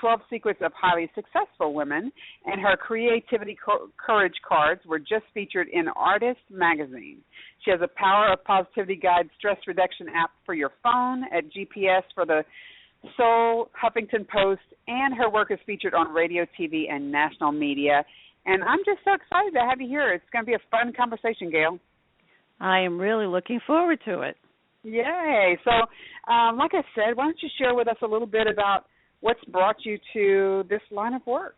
12 Secrets of Highly Successful Women, and her Creativity Courage cards were just featured in Artist magazine. She has a Power of Positivity Guide stress reduction app for your phone, at GPS for the Soul, Huffington Post, and her work is featured on radio, TV, and national media. And I'm just so excited to have you here. It's going to be a fun conversation, Gail. I am really looking forward to it. Yay. So, like I said, why don't you share with us a little bit about what's brought you to this line of work?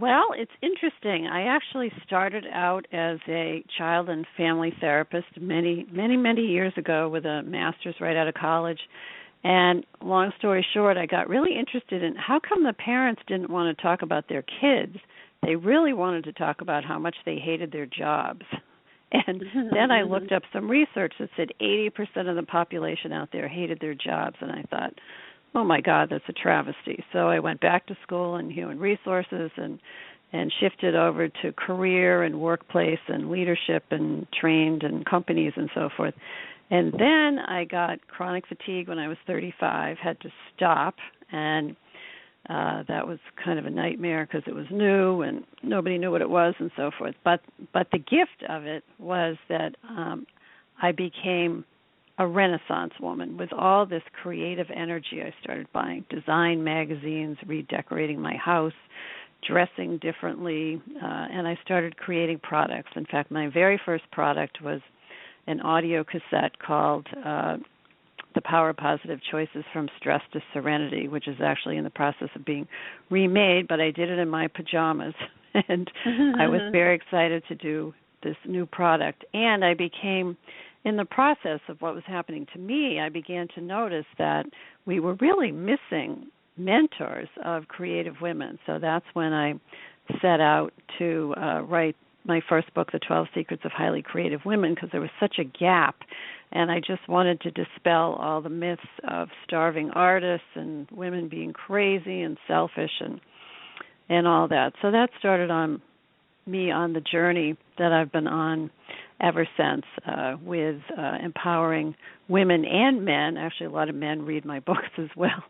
Well, it's interesting. I actually started out as a child and family therapist many, many, many years ago with a master's right out of college. And long story short, I got really interested in how come the parents didn't want to talk about their kids. They really wanted to talk about how much they hated their jobs. And then I looked up some research that said 80% of the population out there hated their jobs. And I thought, oh, my God, that's a travesty. So I went back to school in human resources and shifted over to career and workplace and leadership and trained in companies and so forth. And then I got chronic fatigue when I was 35, had to stop, and that was kind of a nightmare because it was new and nobody knew what it was and so forth. But the gift of it was that I became a Renaissance woman with all this creative energy. I started buying design magazines, redecorating my house, dressing differently, and I started creating products. In fact, my very first product was an audio cassette called The Power of Positive Choices from Stress to Serenity, which is actually in the process of being remade, but I did it in my pajamas, and I was very excited to do this new product. And I became, in the process of what was happening to me, I began to notice that we were really missing mentors of creative women. So that's when I set out to write my first book, The 12 Secrets of Highly Creative Women, because there was such a gap, and I just wanted to dispel all the myths of starving artists and women being crazy and selfish and all that. So that started on me on the journey that I've been on ever since with empowering women and men. Actually, a lot of men read my books as well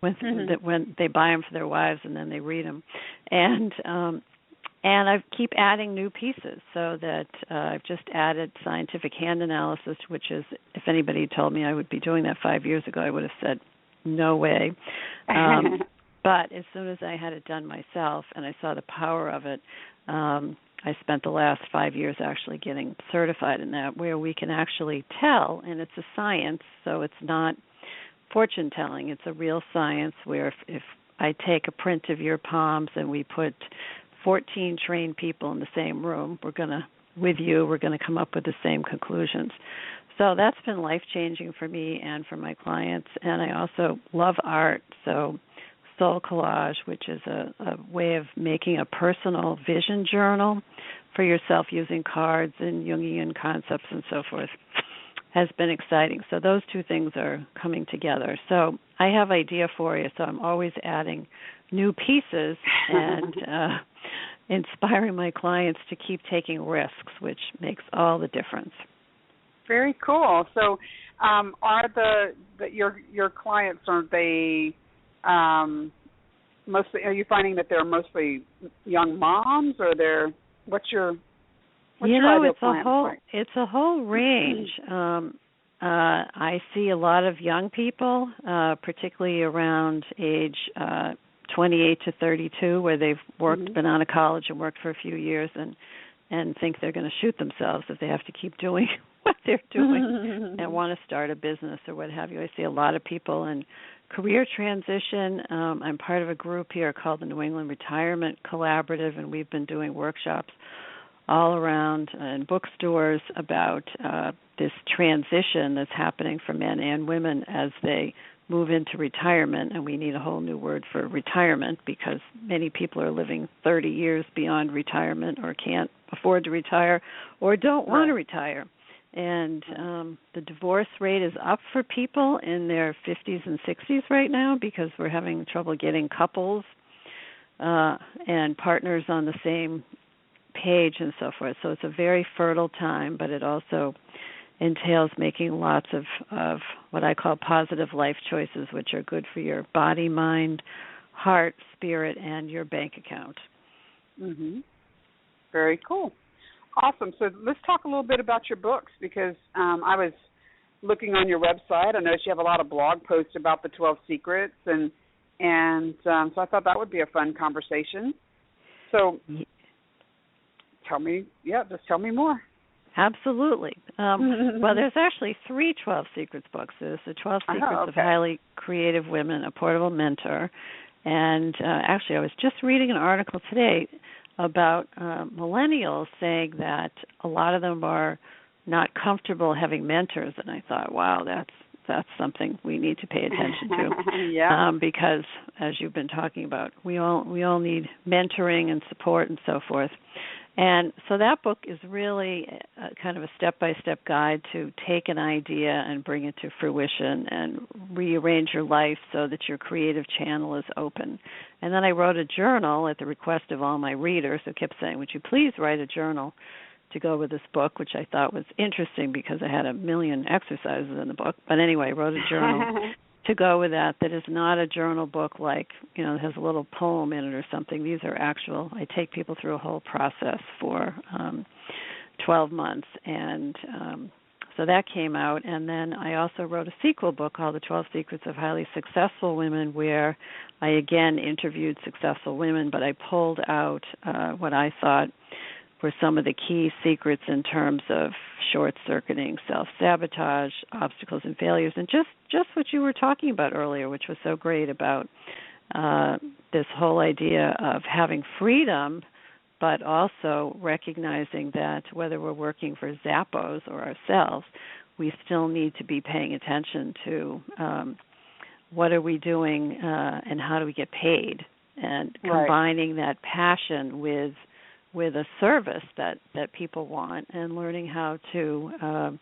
when they buy them for their wives and then they read them. And I keep adding new pieces so that I've just added scientific hand analysis, which is, if anybody told me I would be doing that 5 years ago, I would have said, no way. But as soon as I had it done myself and I saw the power of it, I spent the last 5 years actually getting certified in that, where we can actually tell, and it's a science, so it's not fortune telling. It's a real science where if I take a print of your palms and we put 14 trained people in the same room, we're going to come up with the same conclusions. So that's been life-changing for me and for my clients. And I also love art, so Soul Collage, which is a way of making a personal vision journal for yourself using cards and Jungian concepts and so forth, has been exciting. So those two things are coming together. So I have idea for you, so I'm always adding new pieces and inspiring my clients to keep taking risks, which makes all the difference. Very cool. So are your clients, are they mostly, are you finding that they're mostly young moms, or what's your ideal client? It's a whole range. I see a lot of young people, particularly around age 28 to 32, where they've been out of college and worked for a few years and think they're going to shoot themselves if they have to keep doing what they're doing and want to start a business or what have you. I see a lot of people in career transition. I'm part of a group here called the New England Retirement Collaborative, and we've been doing workshops all around in bookstores about this transition that's happening for men and women as they move into retirement. And we need a whole new word for retirement, because many people are living 30 years beyond retirement or can't afford to retire or don't want to retire. And the divorce rate is up for people in their 50s and 60s right now, because we're having trouble getting couples and partners on the same page and so forth. So it's a very fertile time, but it also entails making lots of what I call positive life choices, which are good for your body, mind, heart, spirit, and your bank account. Mhm. Very cool. Awesome. So let's talk a little bit about your books, because I was looking on your website. I noticed you have a lot of blog posts about the 12 secrets, and so I thought that would be a fun conversation. So just tell me more. Absolutely. Well, there's actually 3 12 Secrets books. There's the 12 Secrets of Highly Creative Women, A Portable Mentor. And actually, I was just reading an article today about millennials saying that a lot of them are not comfortable having mentors. And I thought, wow, that's something we need to pay attention to. Because, as you've been talking about, we all need mentoring and support and so forth. And so that book is really kind of a step-by-step guide to take an idea and bring it to fruition and rearrange your life so that your creative channel is open. And then I wrote a journal at the request of all my readers who kept saying, would you please write a journal to go with this book, which I thought was interesting because I had a million exercises in the book. But anyway, I wrote a journal to go with that is not a journal book like, it has a little poem in it or something. These are actual, I take people through a whole process for 12 months. And so that came out. And then I also wrote a sequel book called The 12 Secrets of Highly Successful Women, where I again interviewed successful women, but I pulled out what I thought were some of the key secrets in terms of short-circuiting, self-sabotage, obstacles and failures, and just what you were talking about earlier, which was so great about this whole idea of having freedom, but also recognizing that whether we're working for Zappos or ourselves, we still need to be paying attention to what are we doing and how do we get paid, and combining that passion with a service that people want, and learning how to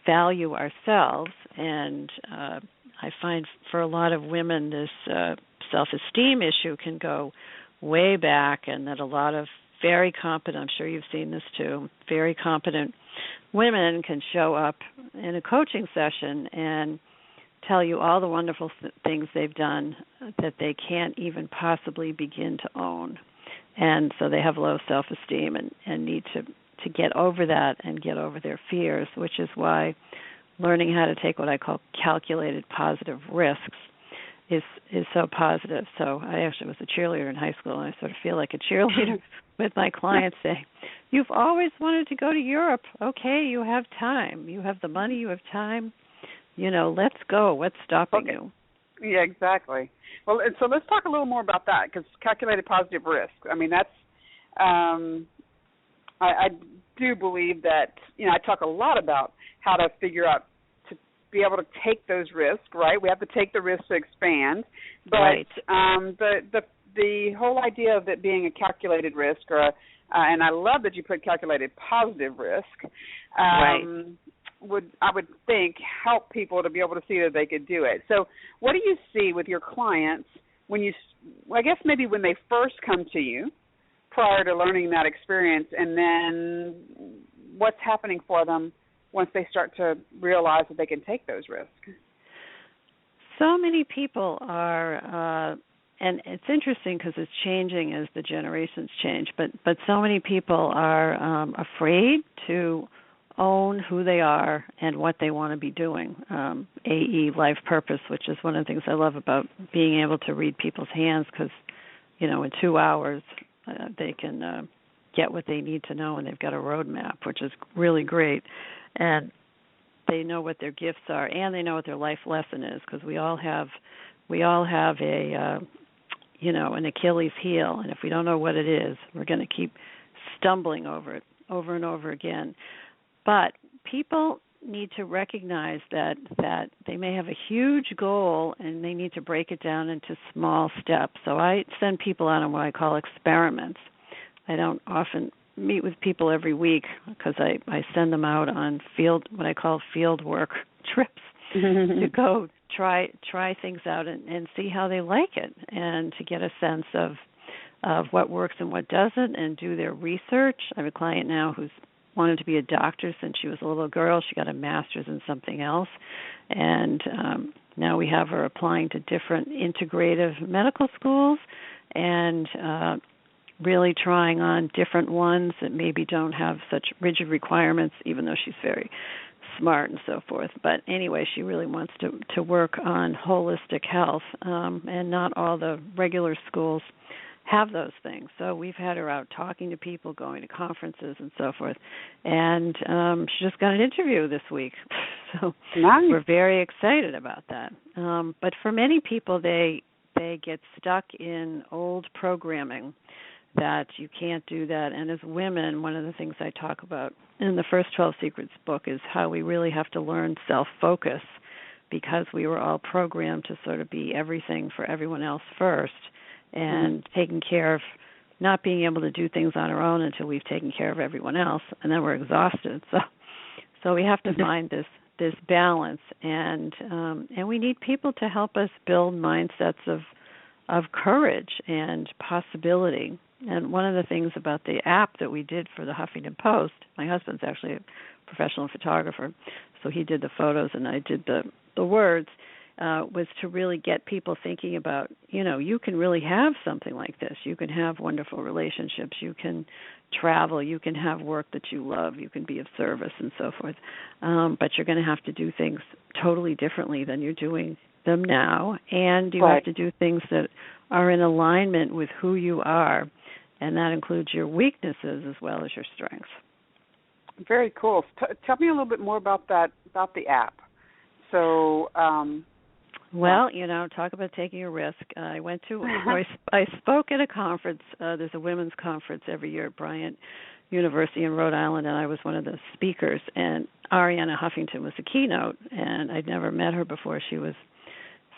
value ourselves. And I find for a lot of women this self-esteem issue can go way back, and that a lot of very competent, I'm sure you've seen this too, very competent women can show up in a coaching session and tell you all the wonderful things they've done that they can't even possibly begin to own. And so they have low self-esteem and need to get over that and get over their fears, which is why learning how to take what I call calculated positive risks is so positive. So I actually was a cheerleader in high school, and I sort of feel like a cheerleader with my clients saying, you've always wanted to go to Europe. Okay, you have time. You have the money. You have time. Let's go. What's stopping you? Yeah, exactly. Well, and so let's talk a little more about that, because calculated positive risk. I mean, that's I do believe that, I talk a lot about how to figure out to be able to take those risks, right? We have to take the risk to expand. But the whole idea of it being a calculated risk, and I love that you put calculated positive risk, I would think help people to be able to see that they could do it. So what do you see with your clients I guess maybe when they first come to you prior to learning that experience, and then what's happening for them once they start to realize that they can take those risks? So many people are, and it's interesting because it's changing as the generations change, but so many people are afraid to own who they are and what they want to be doing. AE, life purpose, which is one of the things I love about being able to read people's hands, because, in 2 hours they can get what they need to know, and they've got a roadmap, which is really great. And they know what their gifts are, and they know what their life lesson is, because we all have a an Achilles heel, and if we don't know what it is, we're going to keep stumbling over it over and over again. But people need to recognize that they may have a huge goal, and they need to break it down into small steps. So I send people out on what I call experiments. I don't often meet with people every week, because I send them out on what I call field work trips to go try things out and see how they like it, and to get a sense of what works and what doesn't, and do their research. I have a client now who's wanted to be a doctor since she was a little girl. She got a master's in something else, and now we have her applying to different integrative medical schools and really trying on different ones that maybe don't have such rigid requirements, even though she's very smart and so forth. But anyway, she really wants to work on holistic health, and not all the regular schools have those things. So we've had her out talking to people, going to conferences and so forth. And she just got an interview this week. So nice. We're very excited about that. But for many people, they get stuck in old programming that you can't do that. And as women, one of the things I talk about in the first 12 Secrets book is how we really have to learn self-focus, because we were all programmed to sort of be everything for everyone else first, and taking care of not being able to do things on our own until we've taken care of everyone else, and then we're exhausted. So we have to find this balance, and we need people to help us build mindsets of courage and possibility. And one of the things about the app that we did for the Huffington Post, my husband's actually a professional photographer, so he did the photos and I did the words, was to really get people thinking about, you can really have something like this. You can have wonderful relationships. You can travel. You can have work that you love. You can be of service and so forth. But you're going to have to do things totally differently than you're doing them now. And you have to do things that are in alignment with who you are. And that includes your weaknesses as well as your strengths. Very cool. Tell me a little bit more about that, about the app. So, well, talk about taking a risk. I spoke at a conference. There's a women's conference every year at Bryant University in Rhode Island, and I was one of the speakers. And Arianna Huffington was the keynote, and I'd never met her before. She was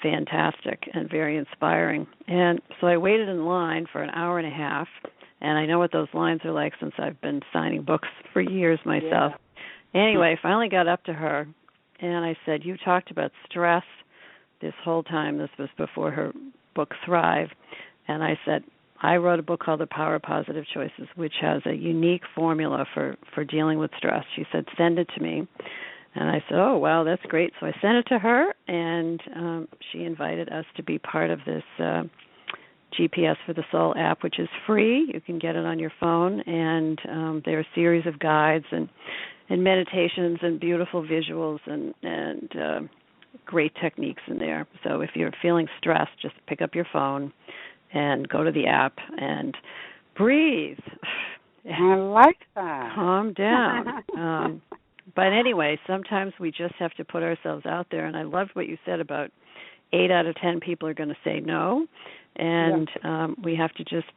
fantastic and very inspiring. And so I waited in line for an hour and a half, and I know what those lines are like since I've been signing books for years myself. Yeah. Anyway, I finally got up to her, and I said, you talked about stress this whole time. This was before her book Thrive. And I said, I wrote a book called The Power of Positive Choices, which has a unique formula for dealing with stress. She said, send it to me. And I said, oh, wow, that's great. So I sent it to her, and she invited us to be part of this GPS for the Soul app, which is free. You can get it on your phone, and there are a series of guides and meditations and beautiful visuals and great techniques in there. So if you're feeling stressed, just pick up your phone and go to the app and breathe. I like that. Calm down. But anyway, sometimes we just have to put ourselves out there. And I loved what you said about 8 out of 10 people are going to say no. And we have to just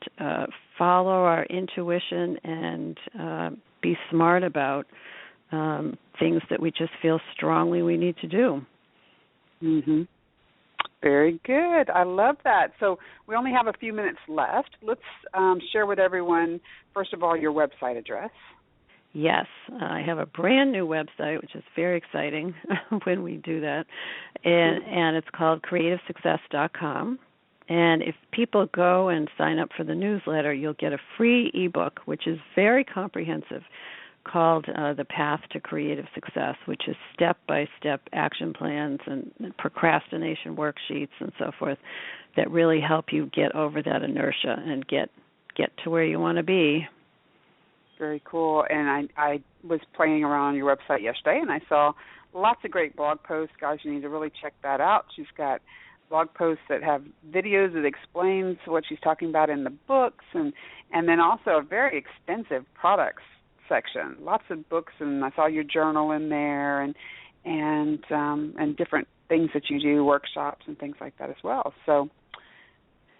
follow our intuition and be smart about things that we just feel strongly we need to do. Mm-hmm. Very good. I love that. So we only have a few minutes left. Let's share with everyone, first of all, your website address. Yes, I have a brand new website, which is very exciting when we do that, and it's called creativesuccess.com. And if people go and sign up for the newsletter, you'll get a free ebook, which is very comprehensive, called The Path to Creative Success, which is step-by-step action plans and procrastination worksheets and so forth that really help you get over that inertia and get to where you want to be. Very cool. And I was playing around on your website yesterday, and I saw lots of great blog posts. Guys, you need to really check that out. She's got blog posts that have videos that explains what she's talking about in the books, and then also a very extensive products section. Lots of books, and I saw your journal in there, and different things that you do, workshops and things like that as well. So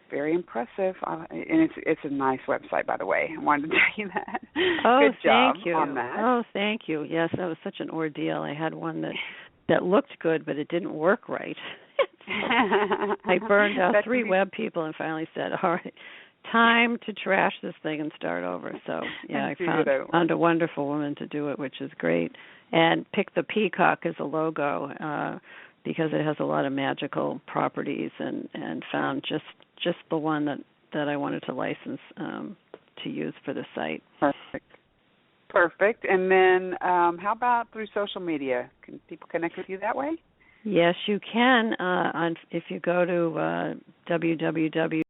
very impressive, and it's a nice website, by the way. I wanted to tell you that. Oh, good job thank you. on that. Oh, thank you. Yes, that was such an ordeal. I had one that looked good, but it didn't work right. I burned out 3 web people and finally said, all right, time to trash this thing and start over. So, yeah, I found a wonderful woman to do it, which is great. And picked the peacock as a logo because it has a lot of magical properties, and found just the one that I wanted to license to use for the site. Perfect. Perfect. And then how about through social media? Can people connect with you that way? Yes, you can. If you go to www